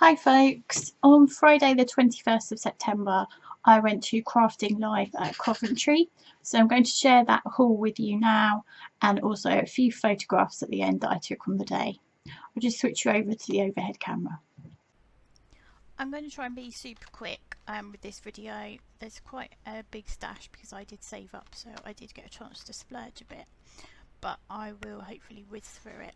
Hi folks, on Friday the 21st of September I went to Crafting Live at Coventry, so I'm going to share that haul with you now and also a few photographs at the end that I took on the day. I'll just switch you over to the overhead camera. I'm going to try and be super quick with this video. There's quite a big stash because I did save up, so I did get a chance to splurge a bit, but I will hopefully whiz through it.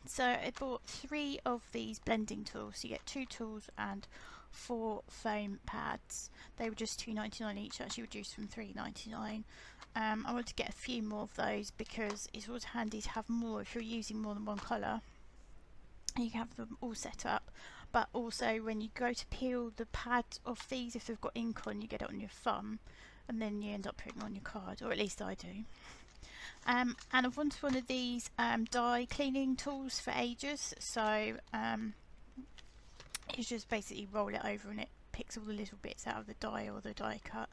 So I bought 3 of these blending tools. So you get 2 tools and 4 foam pads. They were just $2.99 each, actually reduced from $3.99. I want to get a few more of those because it's always handy to have more if you're using more than one colour. You can have them all set up, but also when you go to peel the pads off these, if they've got ink on, you get it on your thumb and then you end up putting it on your card, or at least I do. And I've wanted one of these dye cleaning tools for ages, so you just basically roll it over and it picks all the little bits out of the dye or the die cut.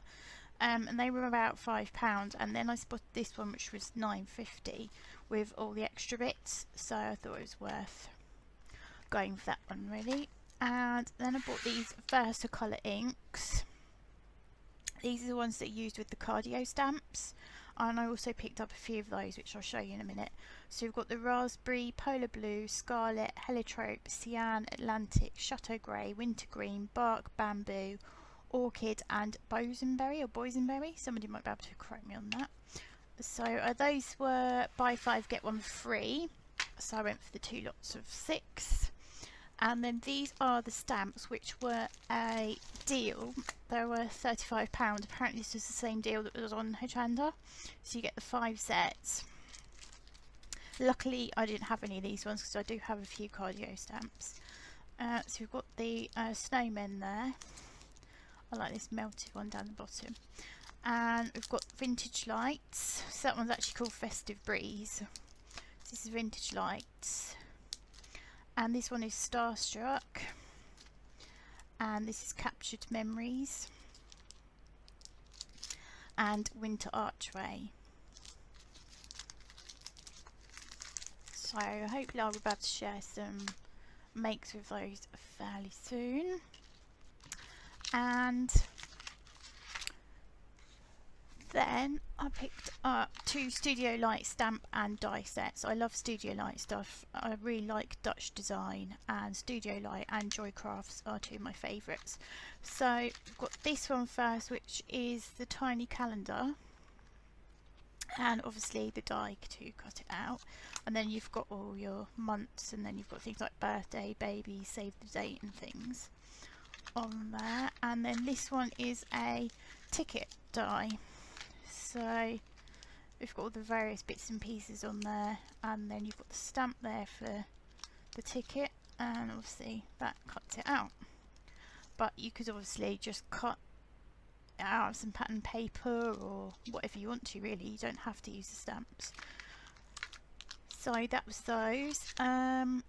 And they were about £5, and then I spotted this one which was $9.50 with all the extra bits, so I thought it was worth going for that one really. And then I bought these Versacolour inks. These are the ones that are used with the cardio stamps, and I also picked up a few of those which I'll show you in a minute. So we've got the raspberry, polar blue, scarlet, heliotrope, cyan, Atlantic, chateau grey, wintergreen, bark, bamboo, orchid and boysenberry or boysenberry. Somebody might be able to correct me on that. So those were buy 5 get 1 free, so I went for the 2 lots of 6. And then these are the stamps which were a deal. They were £35. Apparently this was the same deal that was on Hojanda, so you get the 5 sets. Luckily I didn't have any of these ones because I do have a few cardio stamps. So we've got the snowmen there. I like this melted one down the bottom. And we've got vintage lights. So that one's actually called Festive Breeze. This is vintage lights. And this one is Starstruck, and this is Captured Memories, and Winter Archway. So hopefully I'll be able to share some makes with those fairly soon. And then I picked up 2 Studio Light stamp and die sets. I love Studio Light stuff. I really like Dutch design, and Studio Light and Joy Crafts are 2 of my favourites. So I've got this one first, which is the tiny calendar, and obviously the die to cut it out. And then you've got all your months, and then you've got things like birthday, baby, save the date and things on there. And then this one is a ticket die. So we've got all the various bits and pieces on there, and then you've got the stamp there for the ticket, and obviously that cuts it out. But you could obviously just cut it out of some pattern paper or whatever you want to, really. You don't have to use the stamps. So that was those.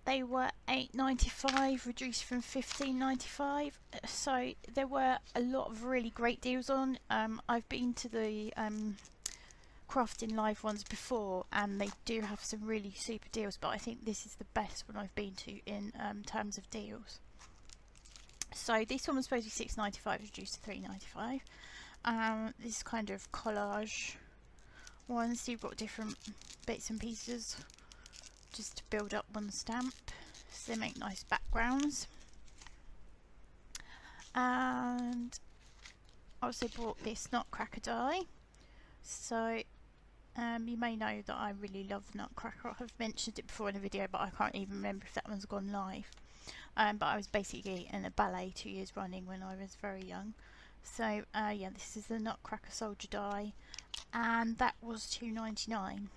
They were £8.95 reduced from £15.95. So there were a lot of really great deals on. I've been to the Crafting Live ones before, and they do have some really super deals, but I think this is the best one I've been to in terms of deals. So this one was supposed to be £6.95 reduced to £3.95. This kind of collage ones, so you've got different bits and pieces just to build up one stamp, so they make nice backgrounds. And I also bought this Nutcracker die. So you may know that I really love Nutcracker. I've mentioned it before in a video, but I can't even remember if that one's gone live. But I was basically in a ballet 2 years running when I was very young. So yeah, this is the Nutcracker soldier die, and that was £2.99.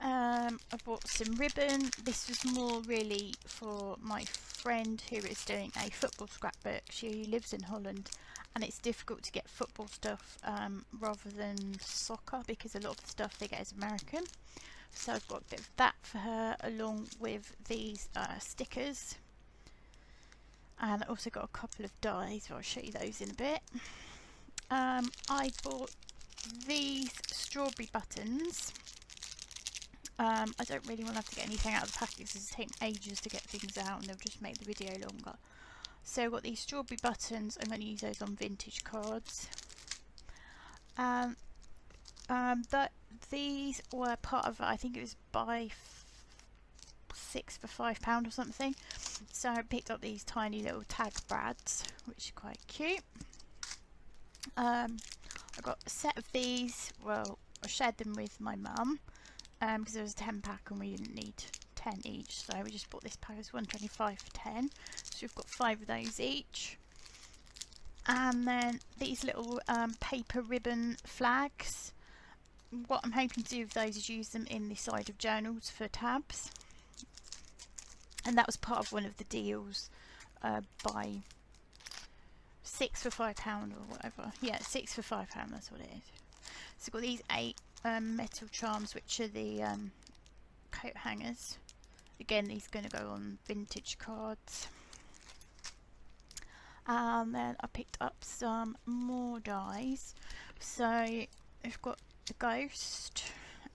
I bought some ribbon. This was more really for my friend who is doing a football scrapbook. She lives in Holland, and it's difficult to get football stuff rather than soccer, because a lot of the stuff they get is American. So I've got a bit of that for her, along with these stickers. And I also got a couple of dies, so I'll show you those in a bit. I bought these strawberry buttons. I don't really want to have to get anything out of the package because it's taking ages to get things out and they'll just make the video longer. So I've got these strawberry buttons. I'm going to use those on vintage cards. But these were part of, I think it was buy 6 for £5 or something. So I picked up these tiny little tag brads, which are quite cute. I got a set of these. Well, I shared them with my mum because there was a 10 pack and we didn't need 10 each, so we just bought this pack as 125 for 10. So we've got 5 of those each. And then these little paper ribbon flags. What I'm hoping to do with those is use them in the side of journals for tabs. And that was part of one of the deals, buy 6 for £5 or whatever. Yeah, 6 for £5, that's what it is. So we've got these 8 metal charms, which are the coat hangers. Again, these are going to go on vintage cards. And then I picked up some more dies. So I've got the ghost,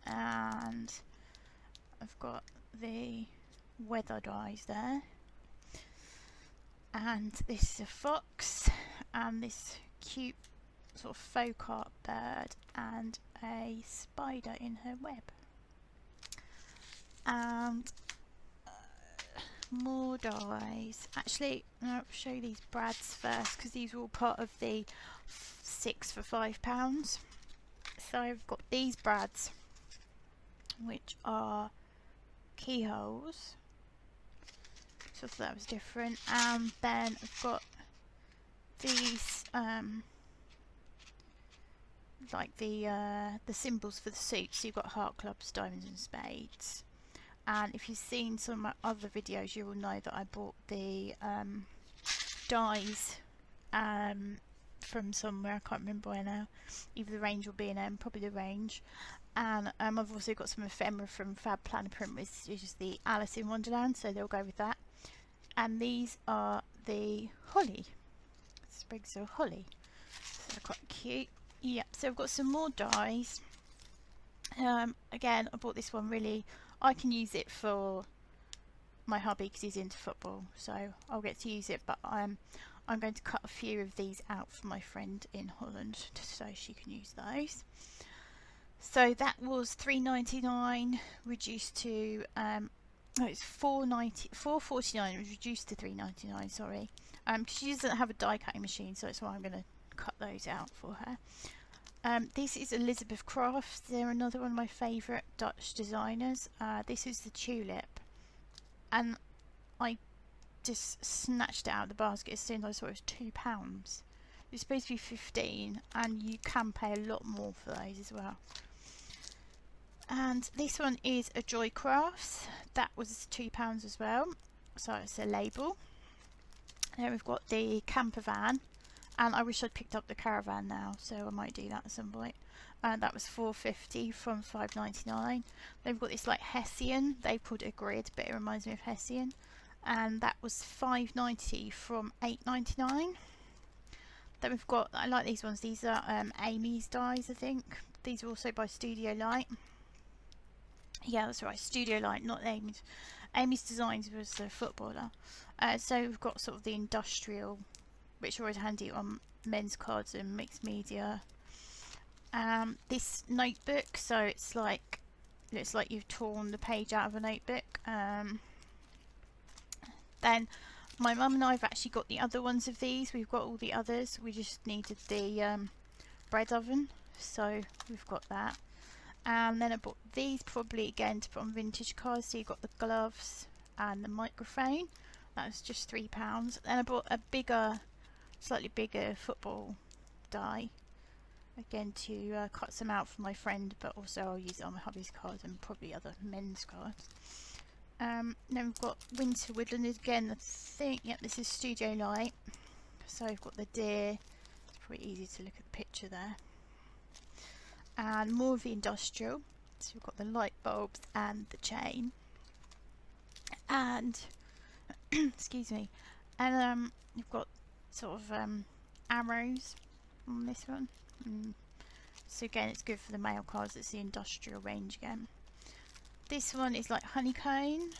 and I've got the weather dies there, and this is a fox, and this cute sort of folk art bird, and a spider in her web. And more dies. Actually, I'll show you these brads first because these are all part of the 6 for £5. So I've got these brads, which are keyholes. So that was different. And then I've got these like the symbols for the suit. So you've got heart, clubs, diamonds and spades. And if you've seen some of my other videos, you will know that I bought the dies from somewhere, I can't remember where now, either the Range or B&M, probably the Range. And I've also got some ephemera from Fab Planner Print, which is the Alice in Wonderland, so they'll go with that. And these are the holly, sprigs of holly, so they're quite cute. Yep, so I've got some more dies. Again, I bought this one really, I can use it for my hubby because he's into football, so I'll get to use it, but I'm going to cut a few of these out for my friend in Holland so she can use those. So that was £3.99 reduced to no, it's £4.49. It was reduced to £3.99, sorry, she doesn't have a die cutting machine, so that's why I'm going to cut those out for her. This is Elizabeth Crafts. They're another one of my favourite Dutch designers. This is the tulip, and I just snatched it out of the basket as soon as I saw it was £2. It's supposed to be 15, and you can pay a lot more for those as well. And this one is a Joy Crafts. That was £2 as well, so it's a label. Then we've got the Campervan. And I wish I'd picked up the caravan now, so I might do that at some point. And that was £4.50 from £5.99. They've got this like Hessian. They put a grid, but it reminds me of Hessian. And that was £5.90 from £8.99. Then we've got, I like these ones. These are Amy's dies, I think. These are also by Studio Light. Yeah, that's right, Studio Light, not Amy's. Amy's Designs was the footballer. So we've got sort of the industrial, which are always handy on men's cards and mixed media. This notebook, so it's like, looks like you've torn the page out of a notebook. Then my mum and I have actually got the other ones of these. We've got all the others. We just needed the bread oven, so we've got that. And then I bought these probably again to put on vintage cards. So you've got the gloves and the microphone. That was just £3. Then I bought a bigger, slightly bigger football die, again to cut some out for my friend, but also I'll use it on my hubby's cards and probably other men's cards. Then we've got Winter Woodland again. I think, yep, this is Studio Light. So we've got the deer. It's pretty easy to look at the picture there. And more of the industrial. So we've got the light bulbs and the chain. And excuse me. And you've got sort of arrows on this one. So again, it's good for the male cards. It's the industrial range again. This one is like honeycomb,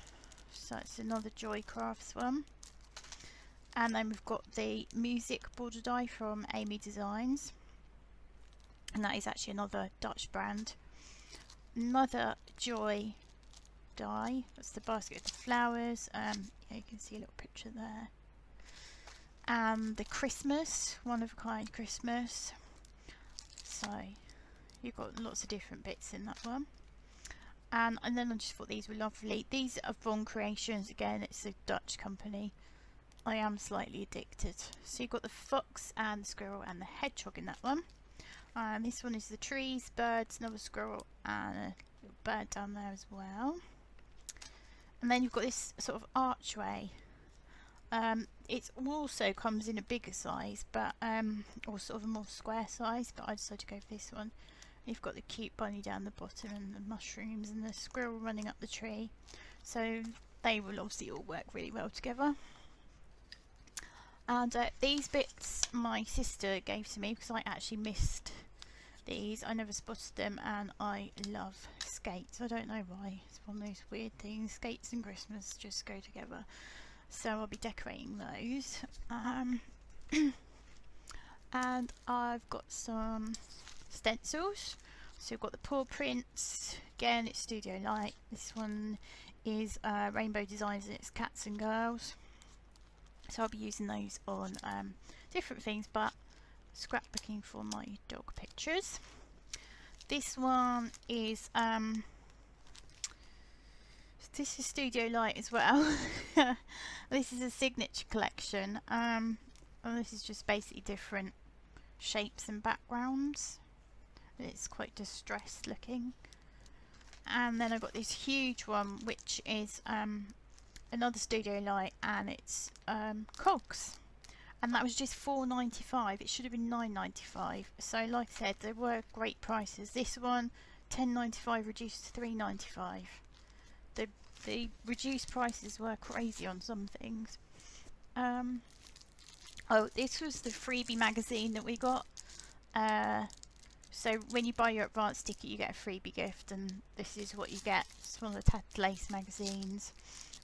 so it's another Joy Crafts one. And then we've got the music border die from Amy Designs, and that is actually another Dutch brand. Another Joy die, that's the basket with the flowers. Yeah, you can see a little picture there. And the Christmas, one of a kind Christmas. So you've got lots of different bits in that one. And then I just thought these were lovely. These are Von Creations, again it's a Dutch company. I am slightly addicted. So you've got the fox and the squirrel and the hedgehog in that one. And this one is the trees, birds, another squirrel and a little bird down there as well. And then you've got this sort of archway. It also comes in a bigger size, but or sort of a more square size, but I decided to go for this one. You've got the cute bunny down the bottom and the mushrooms and the squirrel running up the tree, so they will obviously all work really well together. And these bits my sister gave to me because I actually missed these. I never spotted them, and I love skates. I don't know why, it's one of those weird things. Skates and Christmas just go together. So I'll be decorating those. And I've got some stencils. So we've got the Paw Prints, again it's Studio Light. This one is Rainbow Designs and it's cats and girls. So I'll be using those on different things, but scrapbooking for my dog pictures. This one is this is Studio Light as well. This is a signature collection, and this is just basically different shapes and backgrounds. It's quite distressed looking. And then I've got this huge one which is another Studio Light, and it's cogs, and that was just £4.95. It should have been £9.95. So like I said, they were great prices. This one £10.95 reduced to £3.95. The reduced prices were crazy on some things. Oh, this was the freebie magazine that we got. So when you buy your advance ticket you get a freebie gift, and this is what you get. It's one of the Tattered Lace magazines.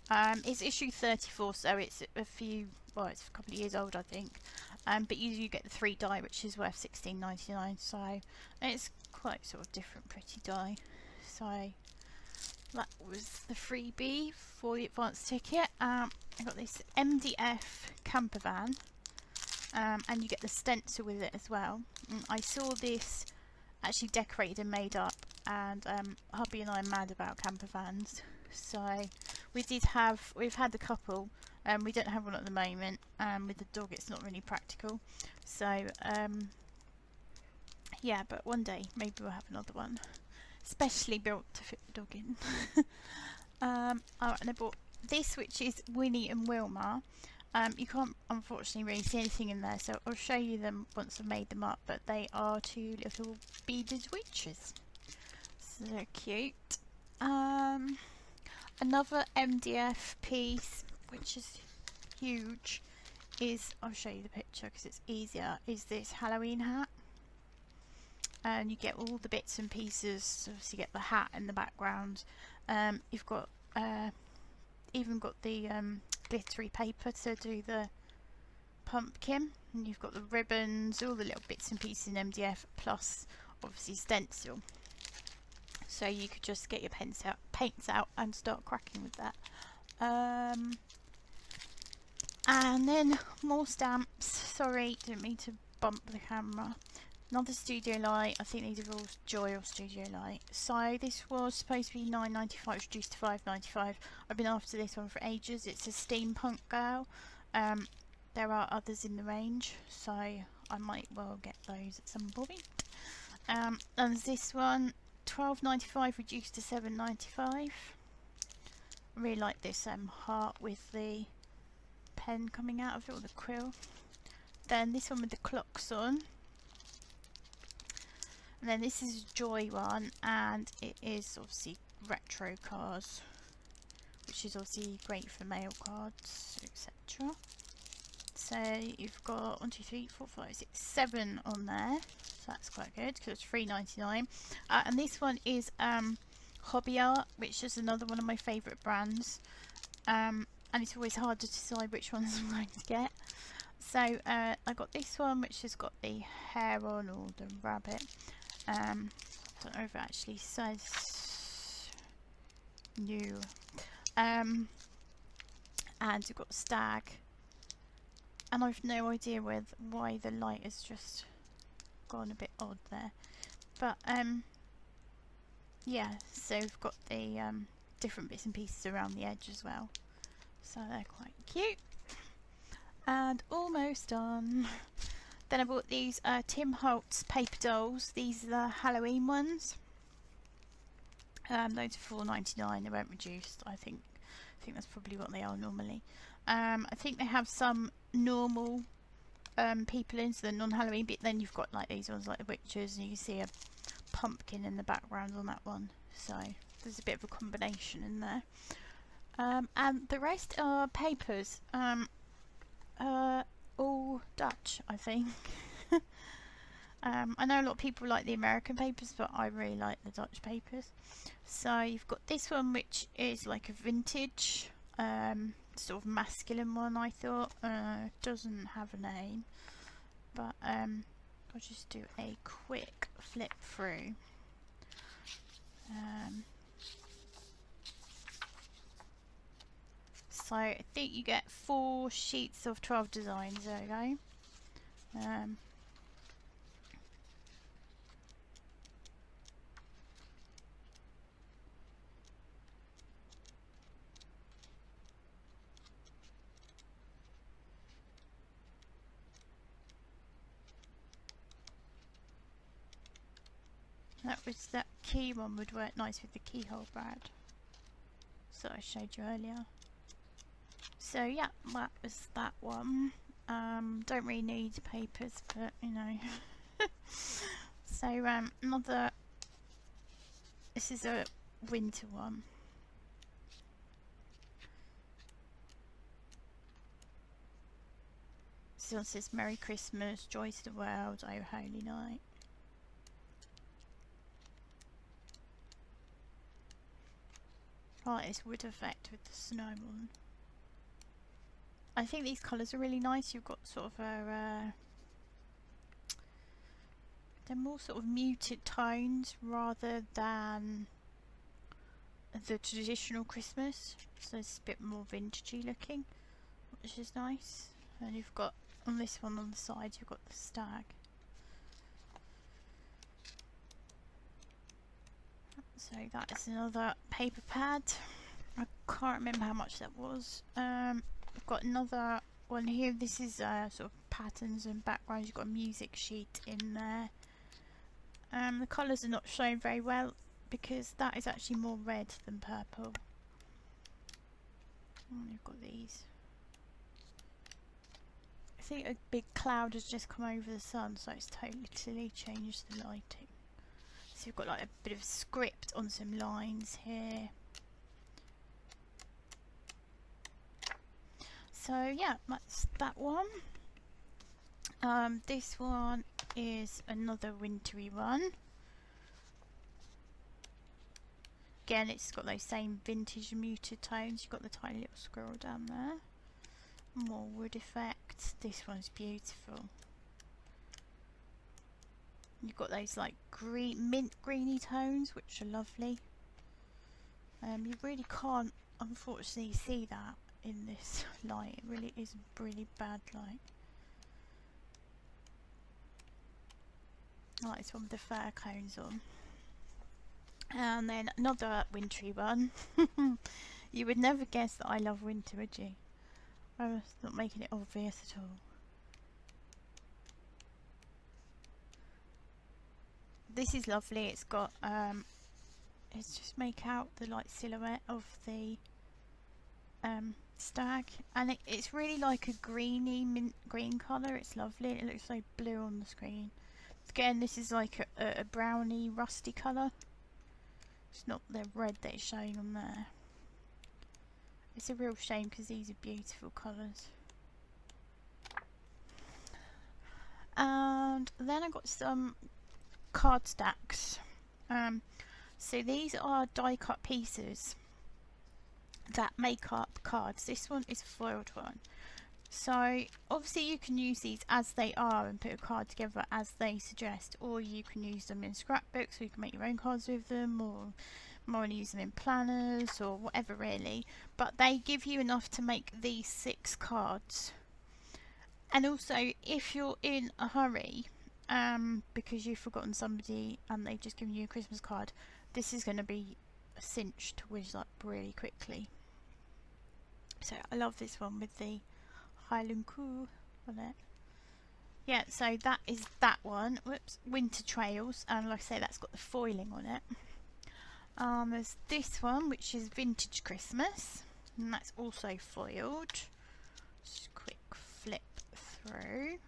It's issue 34, so it's a few, well, it's a couple of years old I think. But you get the 3 die, which is worth £16.99, so it's quite sort of different pretty die. So that was the freebie for the advance ticket. I got this MDF Campervan, and you get the stencil with it as well. I saw this actually decorated and made up, and hubby and I are mad about campervans, so we've had a couple. We don't have one at the moment. With the dog it's not really practical, so yeah, but one day maybe we'll have another one, specially built to fit the dog in. And I bought this, which is Winnie and Wilma. You can't unfortunately really see anything in there, so I'll show you them once I've made them up, but they are 2 little beaded witches, so they're cute. Another MDF piece which is huge is, I'll show you the picture because it's easier, is this Halloween hat. And you get all the bits and pieces, so you get the hat in the background. You've got even got the glittery paper to do the pumpkin, and you've got the ribbons, all the little bits and pieces in MDF, plus obviously stencil. So you could just get your paints out and start cracking with that. And then more stamps. Sorry, didn't mean to bump the camera. Another Studio Light. I think these are all Joy or Studio Light. So this was supposed to be £9.95, it's reduced to £5.95. I've been after this one for ages. It's a steampunk girl. There are others in the range, so I might well get those at some point. And there's this one, £12.95 reduced to £7.95. I really like this heart with the pen coming out of it, or the quill. Then this one with the clocks on. And then this is a Joy one, and it is obviously retro cars, which is obviously great for mail cards, etc. So you've got 1, 2, 3, 4, 5, 6, 7 on there, so that's quite good because it's £3.99. And this one is Hobby Art, which is another one of my favourite brands, and it's always hard to decide which ones I'm going to get. So I got this one, which has got the hare on, or the rabbit. I don't know if it actually says new. And we've got stag, and I've no idea why the light has just gone a bit odd there, but yeah, so we've got the different bits and pieces around the edge as well, so they're quite cute. And almost done. Then I bought these Tim Holtz paper dolls. These are the Halloween ones. Those are $4.99. They weren't reduced. I think that's probably what they are normally. I think they have some normal people in, so the non-Halloween bit. Then you've got like these ones, like the witches, and you can see a pumpkin in the background on that one. So there's a bit of a combination in there. And the rest are papers. All Dutch, I think. I know a lot of people like the American papers, but I really like the Dutch papers. So you've got this one, which is like a vintage sort of masculine one, I thought. Doesn't have a name, but I'll just do a quick flip through. So I think you get 4 sheets of 12 designs. There we go. That key one would work nice with the keyhole brad, so I showed you earlier. So yeah, that was that one. Don't really need papers, but you know. So another. This is a winter one. This one says Merry Christmas, Joy to the World, O Holy Night. I like this wood effect with the snow on. I think these colours are really nice. You've got sort of a they're more sort of muted tones rather than the traditional Christmas, so it's a bit more vintagey looking, which is nice. And you've got on this one on the side, you've got the stag. So that is another paper pad. I can't remember how much that was. I've got another one here. This is sort of patterns and backgrounds. You've got a music sheet in there. The colours are not shown very well because that is actually more red than purple. And you've got these. I think a big cloud has just come over the sun, so it's totally changed the lighting. So you've got like a bit of script on some lines here. So yeah, that's that one. This one is another wintry one. Again, it's got those same vintage muted tones. You've got the tiny little squirrel down there. More wood effects. This one's beautiful. You've got those like mint greeny tones, which are lovely. You really can't, unfortunately, see that in this light. It really is a really bad light. I like this one with the fir cones on. And then another wintry one. You would never guess that I love winter, would you? I was not making it obvious at all. This is lovely. It's got let's just make out the light silhouette of the stag, and it's really like a greeny mint green colour. It's lovely. It looks so blue on the screen. Again, this is like a browny rusty colour. It's not the red that it's showing on there. It's a real shame because these are beautiful colours. And then I got some card stacks. So these are die cut pieces that make up cards. This one is a foiled one. So obviously you can use these as they are and put a card together as they suggest, or you can use them in scrapbooks, so you can make your own cards with them, or more use them in planners or whatever really. But they give you enough to make these 6 cards. And also if you're in a hurry because you've forgotten somebody and they've just given you a Christmas card, this is going to be a cinch to whiz up really quickly. So I love this one with the Highland Crew on it. Yeah, so that is that one. Whoops, Winter Trails, and like I say, that's got the foiling on it. There's this one, which is Vintage Christmas, and that's also foiled. Just a quick flip through.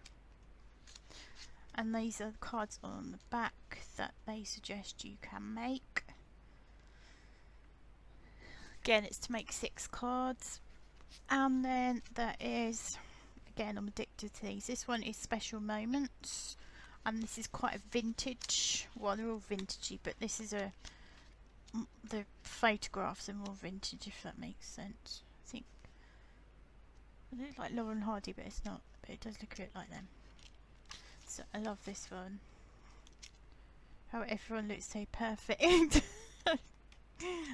And these are the cards on the back that they suggest you can make. Again, it's to make 6 cards. And then there is, again, I'm addicted to these. This one is Special Moments, and this is quite a vintage. Well, they're all vintagey, but this is the photographs are more vintage, if that makes sense. I think it looks like Laurel and Hardy, but it's not. But it does look a bit like them. So I love this one. How everyone looks so perfect.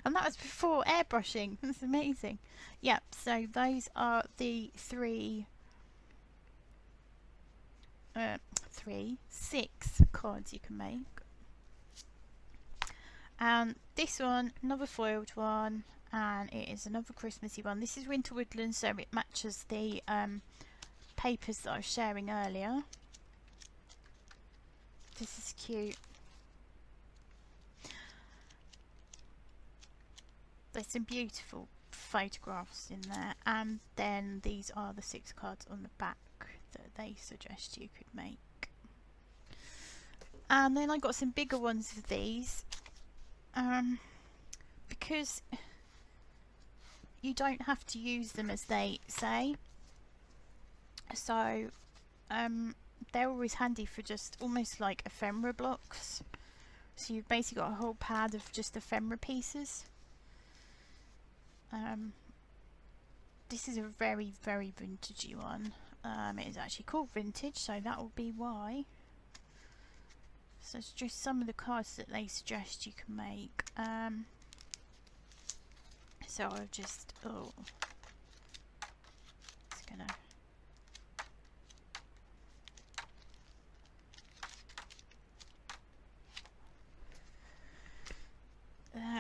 And that was before airbrushing. That's amazing. Yep, so those are the 6 cards you can make. And this one, another foiled one, and it is another Christmassy one. This is Winter Woodland, so it matches the papers that I was sharing earlier. This is cute. There's some beautiful photographs in there, and then these are the 6 cards on the back that they suggest you could make. And then I got some bigger ones of these because you don't have to use them as they say, so they're always handy for just almost like ephemera blocks. So you've basically got a whole pad of just ephemera pieces. This is a very, very vintagey one. It is actually called Vintage, so that will be why. So it's just some of the cards that they suggest you can make. So I'll just, it's gonna,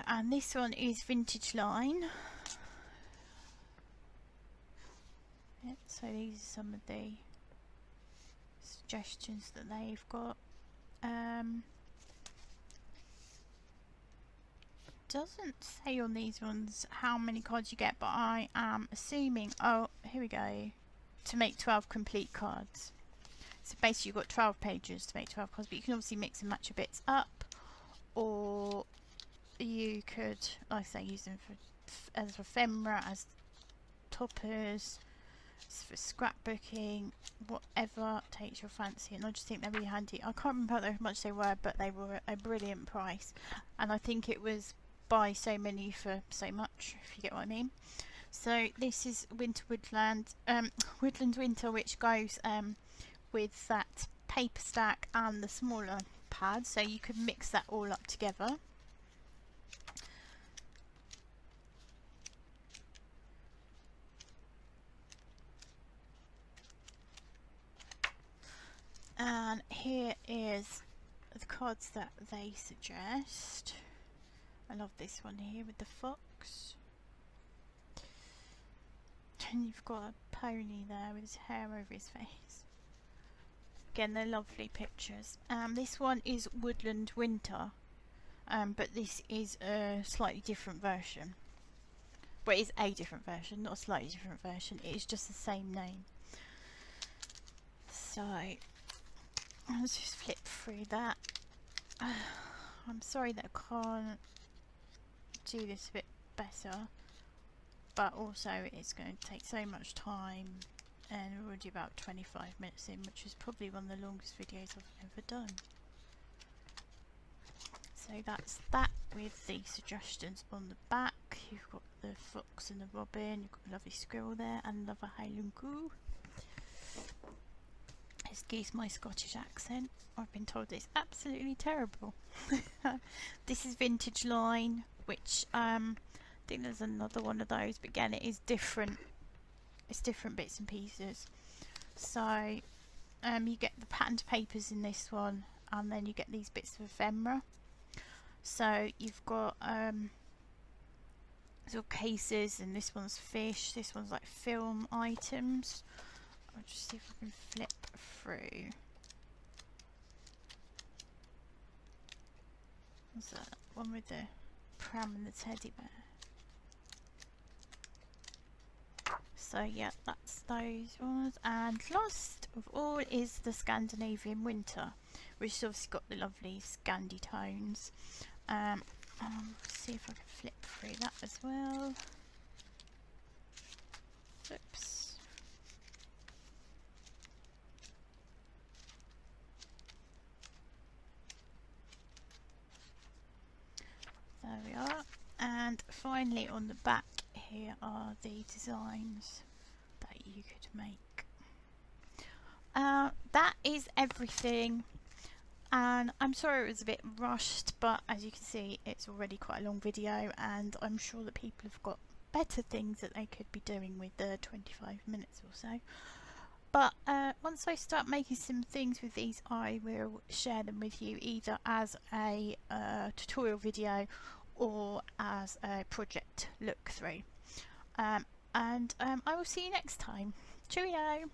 and this one is Vintage Line. Yeah, so these are some of the suggestions that they've got. Doesn't say on these ones how many cards you get, but I am assuming, oh here we go, to make 12 complete cards. So basically you've got 12 pages to make 12 cards, but you can obviously mix and match your bits up, or you could, like I say, use them as ephemera, as toppers, for scrapbooking, whatever takes your fancy. And I just think they're really handy. I can't remember how much they were, but they were a brilliant price, and I think it was buy so many for so much, if you get what I mean. So this is Winter Woodland, Woodland Winter, which goes with that paper stack and the smaller pad, so you could mix that all up together. And here is the cards that they suggest. I love this one here with the fox. And you've got a pony there with his hair over his face. Again, they're lovely pictures. This one is Woodland Winter, but this is a slightly different version. Well, it is a different version, not a slightly different version. It is just the same name. So let's just flip through that. I'm sorry that I can't do this a bit better, but also it's going to take so much time, and we're already about 25 minutes in, which is probably one of the longest videos I've ever done. So So that's that with the suggestions on the back. You've got the fox and the robin, you've got a lovely squirrel there and another Highland Goo. Excuse my Scottish accent, I've been told it's absolutely terrible. This is Vintage Line, which I think there's another one of those, but again it is different. It's different bits and pieces. So you get the patterned papers in this one, and then you get these bits of ephemera. So you've got little cases, and this one's fish, this one's like film items. I'll just see if I can flip through. What's that? One with the pram and the teddy bear. So yeah, that's those ones. And last of all is the Scandinavian Winter, which has obviously got the lovely Scandi tones. I'll see if I can flip through that as well. Oops. There we are. And finally on the back here are the designs that you could make. That is everything, and I'm sorry it was a bit rushed, but as you can see it's already quite a long video, and I'm sure that people have got better things that they could be doing with the 25 minutes or so. But once I start making some things with these, I will share them with you either as a tutorial video or as a project look through. And I will see you next time. Cheerio!